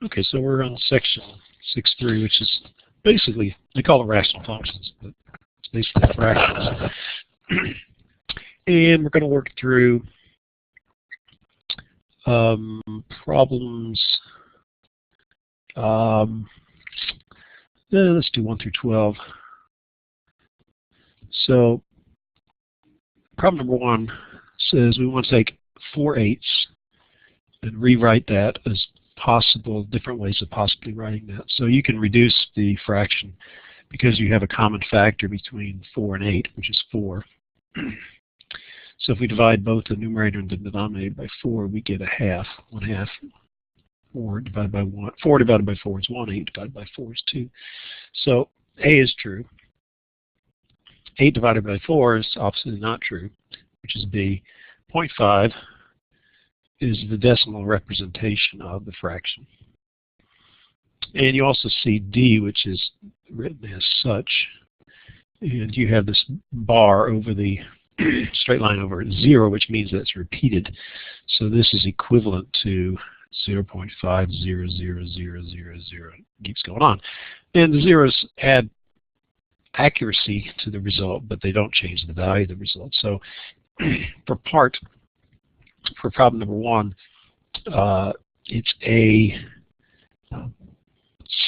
Okay, so we're on section 6.3, which is basically, they call it rational functions, but it's basically fractions. And we're going to work through problems. Let's do 1 through 12. So problem number 1 says we want to take 4/8 and rewrite that as possible, different ways of possibly writing that. So you can reduce the fraction because you have a common factor between 4 and 8, which is 4. So if we divide both the numerator and the denominator by 4, we get a half, 1/2. 4 divided by 1. 4 divided by 4 is 1. 8 divided by 4 is 2. So A is true. 8 divided by 4 is obviously not true, which is B. 0.5 is the decimal representation of the fraction. And you also see D, which is written as such. And you have this bar over the straight line over 0, which means that it's repeated. So this is equivalent to 0.5000000. Keeps going on. And the zeros add accuracy to the result, but they don't change the value of the result. So for problem number 1, it's A,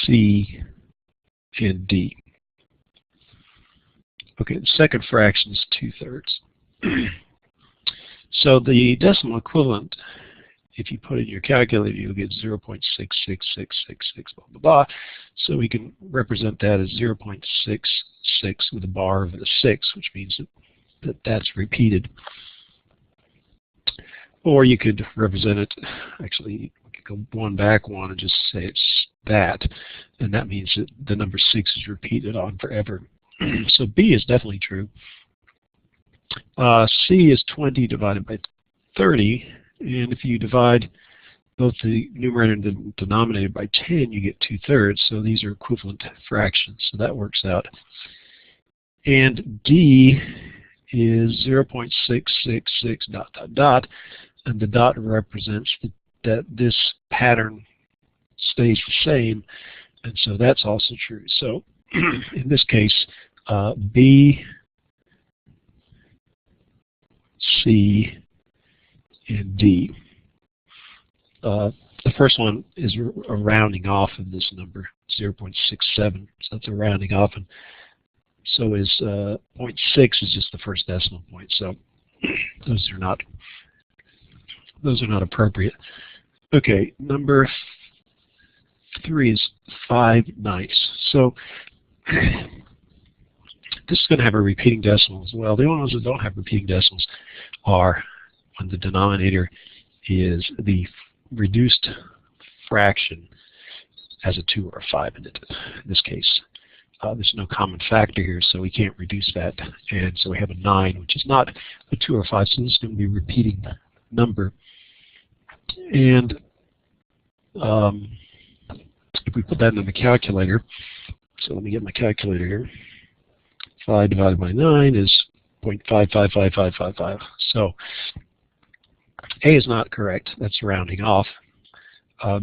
C, and D. Okay, the second fraction is 2/3. So the decimal equivalent, if you put it in your calculator, you'll get 0.66666, blah, blah, blah. So we can represent that as 0.66 with a bar over the 6, which means that that's repeated. Or you could represent it, actually, we could go 1 back 1 and just say it's that. And that means that the number 6 is repeated on forever. So B is definitely true. C is 20 divided by 30. And if you divide both the numerator and the denominator by 10, you get 2/3. So these are equivalent fractions. So that works out. And D is 0.666 ... And the dot represents that this pattern stays the same. And so that's also true. So in this case, B, C, and D. The first one is a rounding off of this number, 0.67. So that's a rounding off, and so is 0.6 is just the first decimal point. So those are not appropriate. Okay, number 3 is 5/9. So this is going to have a repeating decimal as well. The only ones that don't have repeating decimals are when the denominator is the reduced fraction has a 2 or a 5 in it. In this case, there's no common factor here, so we can't reduce that. And so we have a 9, which is not a 2 or a 5, so this is going to be a repeating number. And if we put that in the calculator, so let me get my calculator here. 5 divided by 9 is 0.555555. So A is not correct. That's rounding off.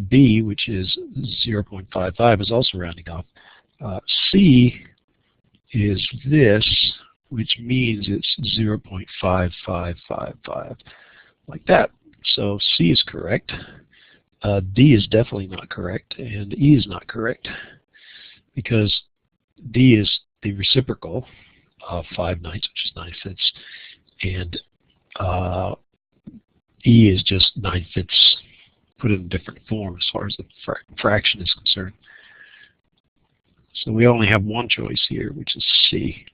B, which is 0.55, is also rounding off. C is this, which means it's 0.5555, like that. So C is correct. D is definitely not correct, and E is not correct because D is the reciprocal of 5/9, which is 9/5, and E is just 9/5 put in a different form as far as the fraction is concerned. So we only have one choice here, which is C.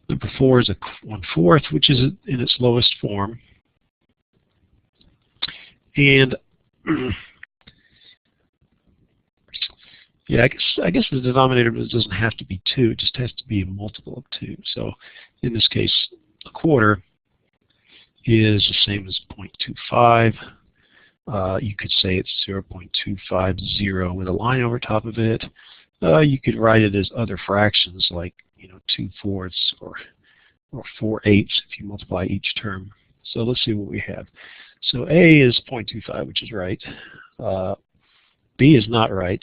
Number 4 is a 1/4, which is in its lowest form. And yeah, I guess the denominator doesn't have to be 2, it just has to be a multiple of 2. So in this case, a quarter is the same as 0.25. You could say it's 0.250 with a line over top of it. You could write it as other fractions like 2/4 or 4/8 if you multiply each term. So let's see what we have. So A is 0.25, which is right. B is not right.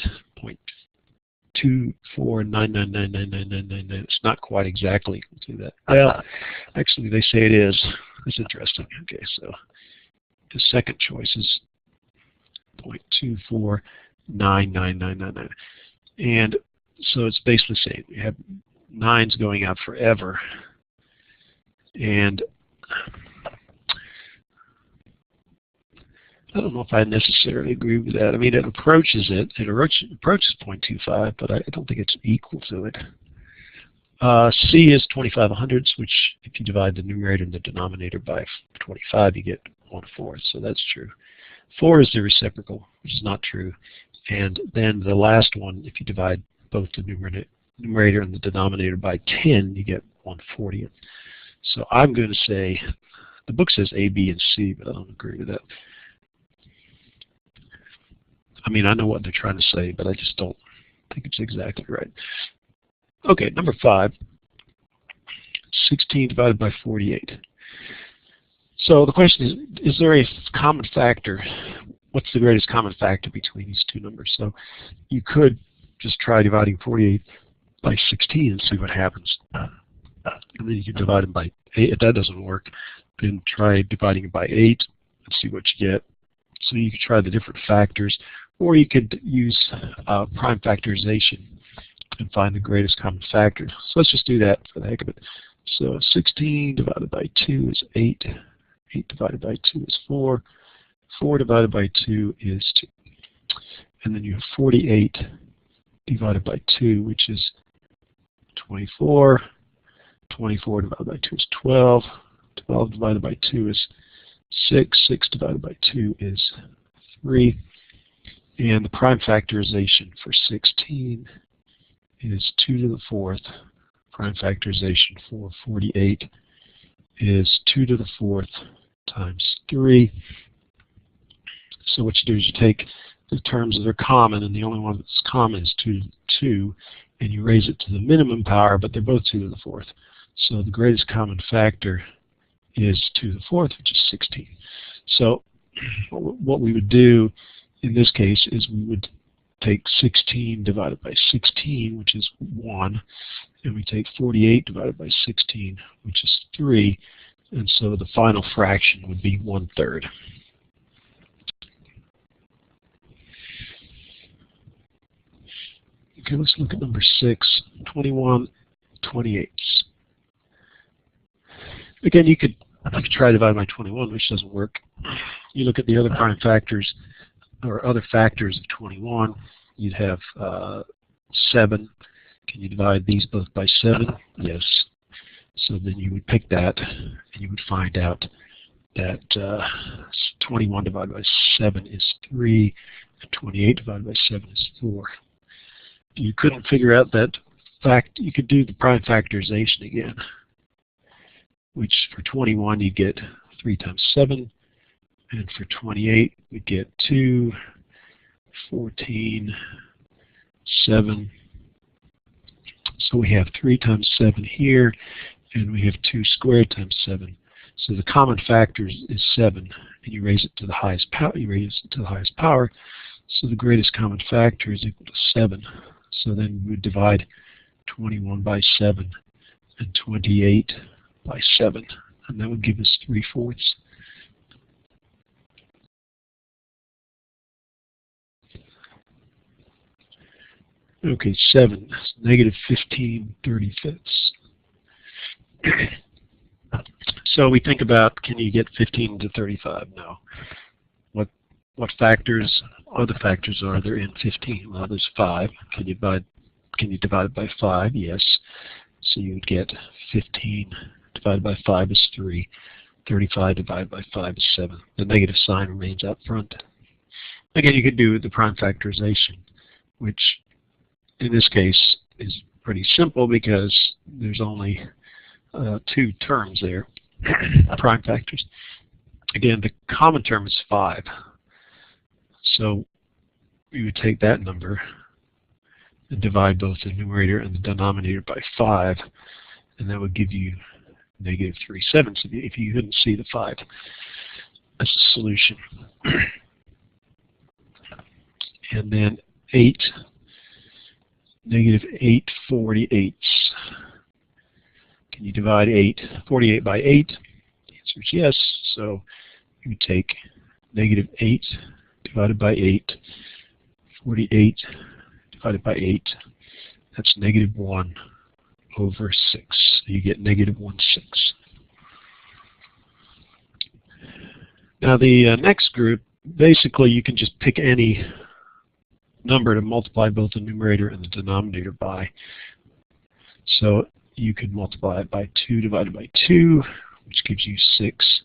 0.2499999999. It's not quite exactly equal to that. Well, actually, they say it is. That's interesting. Okay, so the second choice is 0.24999999. And so it's basically saying we have 9s going out forever. And I don't know if I necessarily agree with that. I mean, it approaches it. It approaches 0.25, but I don't think it's equal to it. C is 25/100ths, which if you divide the numerator and the denominator by 25, you get 1/4. So that's true. 4 is the reciprocal, which is not true. And then the last one, if you divide both the numerator and the denominator by 10, you get 1/40th. So I'm going to say, the book says A, B, and C, but I don't agree with that. I mean, I know what they're trying to say, but I just don't think it's exactly right. Okay, number 5, 16 divided by 48. So the question is there a common factor? What's the greatest common factor between these two numbers? So you could just try dividing 48 by 16 and see what happens. And then you can divide them by 8. If that doesn't work, then try dividing it by 8 and see what you get. So you could try the different factors, or you could use prime factorization and find the greatest common factor. So let's just do that for the heck of it. So 16 divided by 2 is 8. 8 divided by 2 is 4. 4 divided by 2 is 2. And then you have 48 divided by 2, which is 24. 24 divided by 2 is 12. 12 divided by 2 is 6. 6 divided by 2 is 3. And the prime factorization for 16 is 2 to the 4th. Prime factorization for 48 is 2 to the 4th times 3. So what you do is you take the terms that are common, and the only one that's common is 2 to the 2, and you raise it to the minimum power, but they're both 2 to the 4th. So the greatest common factor is 2 to the 4th, which is 16. So what we would do in this case is we would take 16 divided by 16, which is 1, and we take 48 divided by 16, which is 3, and so the final fraction would be 1/3. Okay, let's look at number 6, 21/28. Again, you could try dividing by 21, which doesn't work. You look at the other prime factors, or other factors of 21. You'd have 7. Can you divide these both by 7? Yes. So then you would pick that, and you would find out that 21 divided by 7 is 3, and 28 divided by 7 is 4. If you couldn't figure out that fact, you could do the prime factorization again, which for 21 you get 3 times 7, and for 28 we get 2, 14, 7. So we have 3 times 7 here, and we have 2 squared times 7. So the common factor is 7, and you raise it to the highest power. So the greatest common factor is equal to 7. So then we would divide 21 by 7 and 28 by 7, and that would give us 3/4. Okay, 7, negative 15/35. So we think about, can you get 15 to 35? No. What factors, other factors are there in 15? Well, there's 5. Can you divide it by 5? Yes. So you would get 15 divided by 5 is 3. 35 divided by 5 is 7. The negative sign remains out front. Again, you could do the prime factorization, which in this case is pretty simple because there's only 2 terms there, prime factors. Again, the common term is 5. So we would take that number and divide both the numerator and the denominator by 5, and that would give you negative 3/7 if you couldn't see the 5 as a solution. and then 8, negative 8 48ths. Can you divide 48 by 8? The answer is yes. So you would take negative 8 divided by 8, 48 divided by 8. That's negative 1 over 6. So you get negative 1/6. Now the next group, basically you can just pick any number to multiply both the numerator and the denominator by. So you could multiply it by 2 divided by 2, which gives you 6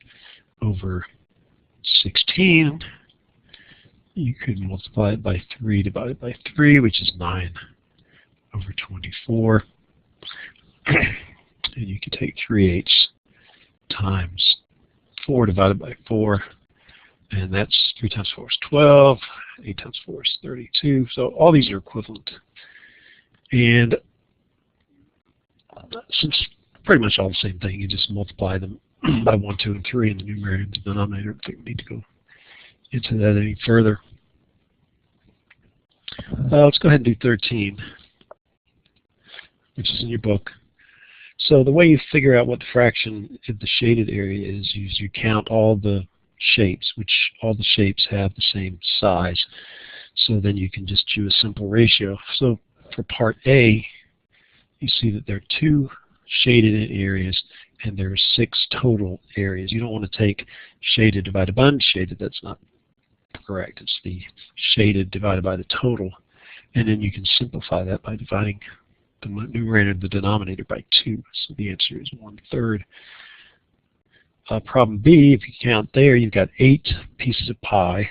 over 16. You could multiply it by 3 divided by 3, which is 9 over 24. And you can take 3/8 times 4 divided by 4, and that's 3 times 4 is 12, 8 times 4 is 32. So all these are equivalent. And since pretty much all the same thing, you just multiply them by 1, 2, and 3 in the numerator and the denominator. I don't think we need to go into that any further. Let's go ahead and do 13, which is in your book. So the way you figure out what the fraction of the shaded area is you count all the shapes, which all the shapes have the same size. So then you can just do a simple ratio. So for part A, you see that there are 2 shaded in areas and there are 6 total areas. You don't want to take shaded divided by unshaded. That's not correct. It's the shaded divided by the total. And then you can simplify that by dividing the numerator and the denominator by 2. So the answer is 1/3. Problem B, if you count there, you've got 8 pieces of pie,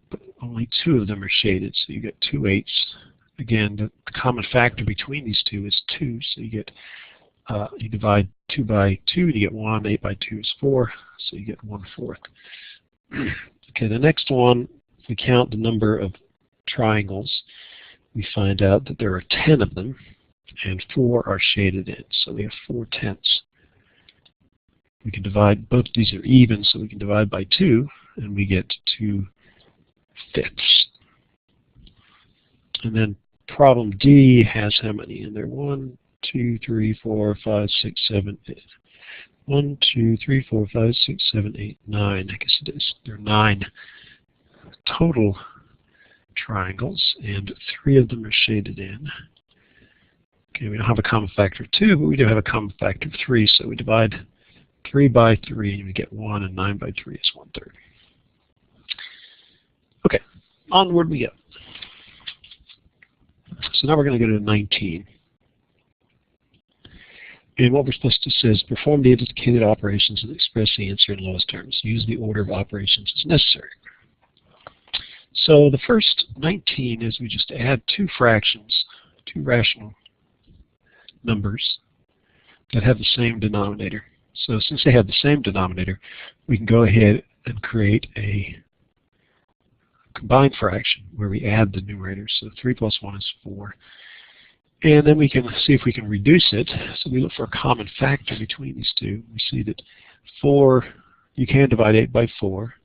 but only 2 of them are shaded, so you get 2/8. Again, the common factor between these two is 2, so you get you divide 2 by 2, you get 1. 8 by 2 is 4, so you get 1/4. Okay, the next one, if we count the number of triangles, we find out that there are 10 of them, and 4 are shaded in, so we have 4/10. We can divide, both of these are even, so we can divide by 2, and we get 2/5. And then problem D has how many in there? 1, 2, 3, 4, 5, 6, 7, 8. 1, 2, 3, 4, 5, 6, 7, 8, 9. I guess it is. There are 9 total triangles, and 3 of them are shaded in. Okay, we don't have a common factor of 2, but we do have a common factor of 3, so we divide 3 by 3, and we get 1, and 9 by 3 is 1/3. Okay, onward we go. So now we're going to go to 19. And what we're supposed to say is perform the indicated operations and express the answer in lowest terms. Use the order of operations as necessary. So the first 19 is we just add 2 fractions, 2 rational numbers that have the same denominator. So since they have the same denominator, we can go ahead and create a combined fraction where we add the numerators. So 3 plus 1 is 4. And then we can see if we can reduce it. So we look for a common factor between these two. We see that 4, you can divide 8 by 4.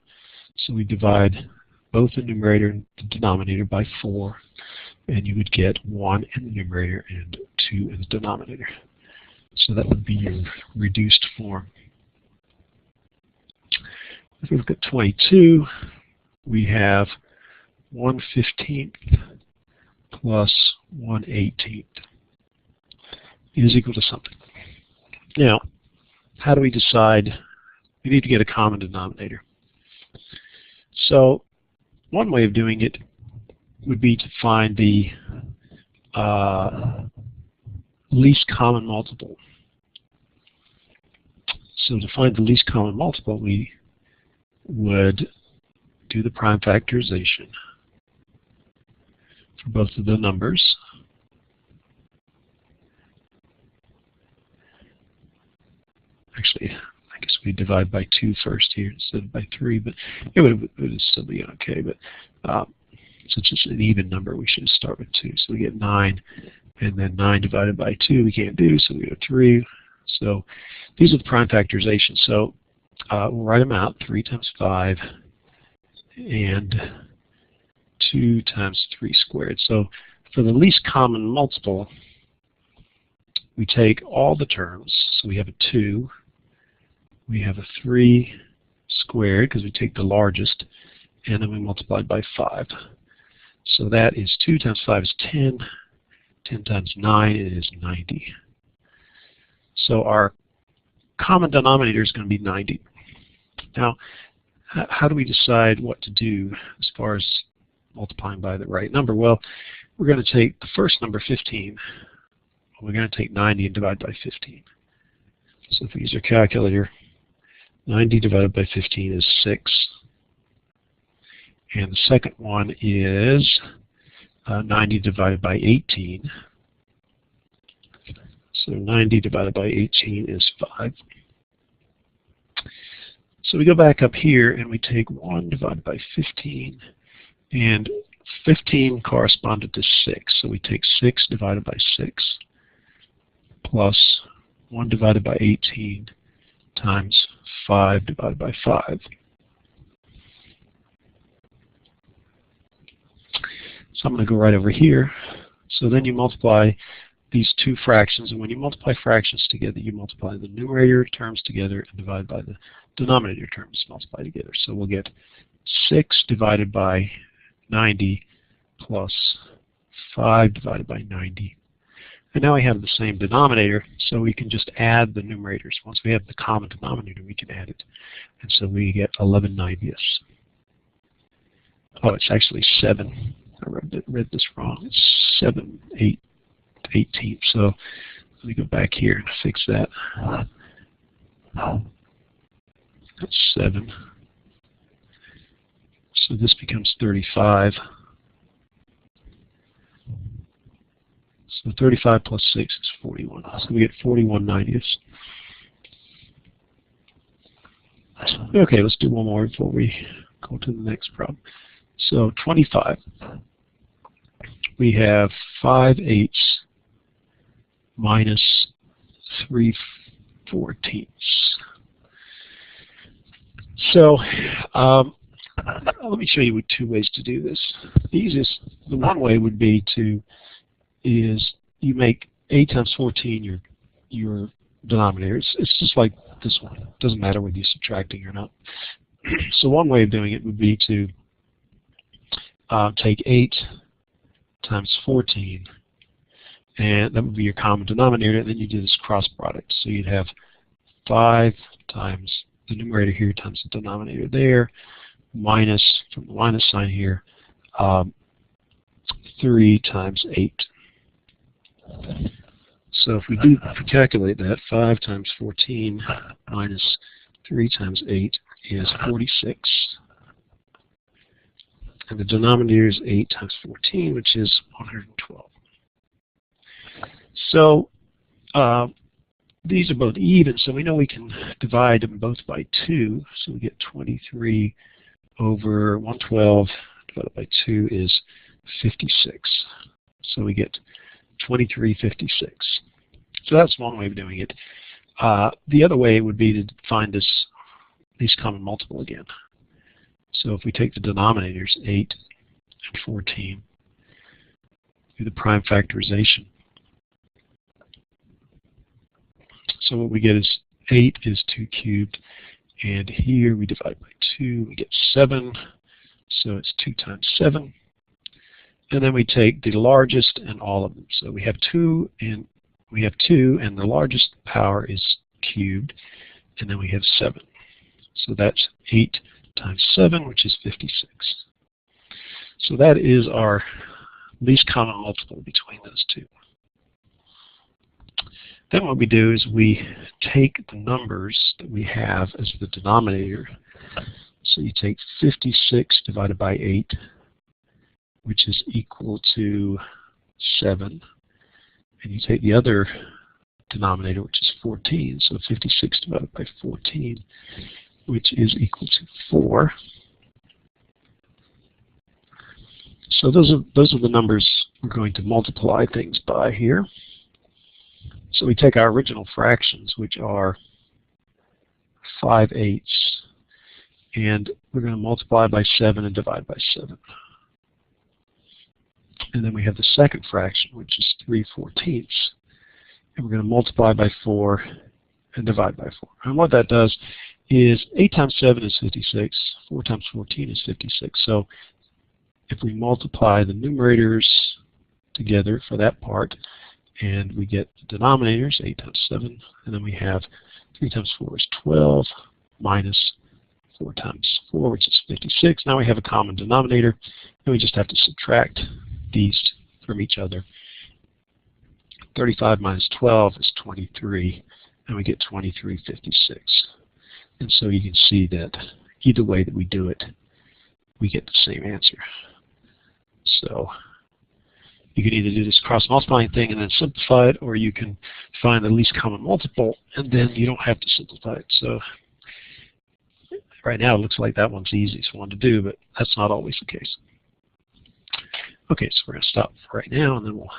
So we divide both the numerator and the denominator by 4. And you would get 1 in the numerator and 2 in the denominator. So that would be your reduced form. If we look at 22, we have 1/15 plus 1/18 is equal to something. Now, how do we decide? We need to get a common denominator. So one way of doing it would be to find the least common multiple. So to find the least common multiple, we would do the prime factorization for both of the numbers. Actually, I guess we divide by 2 first here instead of by 3, but it would still be okay. But since it's an even number, we should start with 2. So we get 9, and then 9 divided by 2 we can't do, so we go 3. So these are the prime factorizations. So we'll write them out. 3 times 5 and 2 times 3 squared. So for the least common multiple, we take all the terms. So we have a 2, we have a 3 squared because we take the largest, and then we multiply it by 5. So that is 2 times 5 is 10. 10 times 9 is 90. So our common denominator is going to be 90. Now, how do we decide what to do as far as multiplying by the right number? Well, we're going to take the first number, 15. We're going to take 90 and divide by 15. So if we use our calculator, 90 divided by 15 is 6. And the second one is 90 divided by 18. So 90 divided by 18 is 5. So we go back up here and we take 1 divided by 15, and 15 corresponded to 6. So we take 6 divided by 6 plus 1 divided by 18 times 5 divided by 5. So I'm going to go right over here. So then you multiply these two fractions, and when you multiply fractions together, you multiply the numerator terms together and divide by the denominator terms multiplied together. So we'll get 6 divided by 90 plus 5 divided by 90. And now we have the same denominator, so we can just add the numerators. Once we have the common denominator, we can add it. And so we get 11/90. Oh, it's actually 7. I read this wrong. It's 7/18. So let me go back here and fix that. That's 7. So this becomes 35. So 35 plus 6 is 41. So we get 41/90. Okay, let's do one more before we go to the next problem. So 25. We have 5/8 minus 3/14. So let me show you two ways to do this. The one way would be is you make 8 times 14 your denominator. It's just like this one. It doesn't matter whether you're subtracting or not. So one way of doing it would be to take 8 times 14, and that would be your common denominator, and then you do this cross product. So you'd have 5 times the numerator here times the denominator there, minus, from the minus sign here, 3 times 8. So if we calculate that, 5 times 14 minus 3 times 8 is 46. And the denominator is 8 times 14, which is 112. So these are both even, so we know we can divide them both by 2. So we get 23 over 112 divided by 2 is 56. So we get 23/56. So that's one way of doing it. The other way would be to find this least common multiple again. So if we take the denominators, 8 and 14, do the prime factorization. So what we get is 8 is 2 cubed, and here we divide by 2, we get 7, so it's 2 times 7. And then we take the largest and all of them. So we have 2, and the largest power is cubed, and then we have 7. So that's 8 times 7, which is 56. So that is our least common multiple between those two. Then what we do is we take the numbers that we have as the denominator. So you take 56 divided by 8, which is equal to 7. And you take the other denominator, which is 14. So 56 divided by 14, which is equal to 4. So those are the numbers we're going to multiply things by here. So we take our original fractions, which are 5/8, and we're going to multiply by 7 and divide by 7. And then we have the second fraction, which is 3/14. And we're going to multiply by 4 and divide by 4. And what that does is 8 times 7 is 56, 4 times 14 is 56. So if we multiply the numerators together for that part, and we get the denominators, 8 times 7, and then we have 3 times 4 is 12, minus 4 times 4, which is 56. Now we have a common denominator, and we just have to subtract these from each other. 35 minus 12 is 23, and we get 23/56. And so you can see that either way that we do it, we get the same answer. So you can either do this cross-multiplying thing and then simplify it, or you can find the least common multiple, and then you don't have to simplify it. So right now it looks like that one's the easiest one to do, but that's not always the case. Okay, so we're going to stop for right now, and then we'll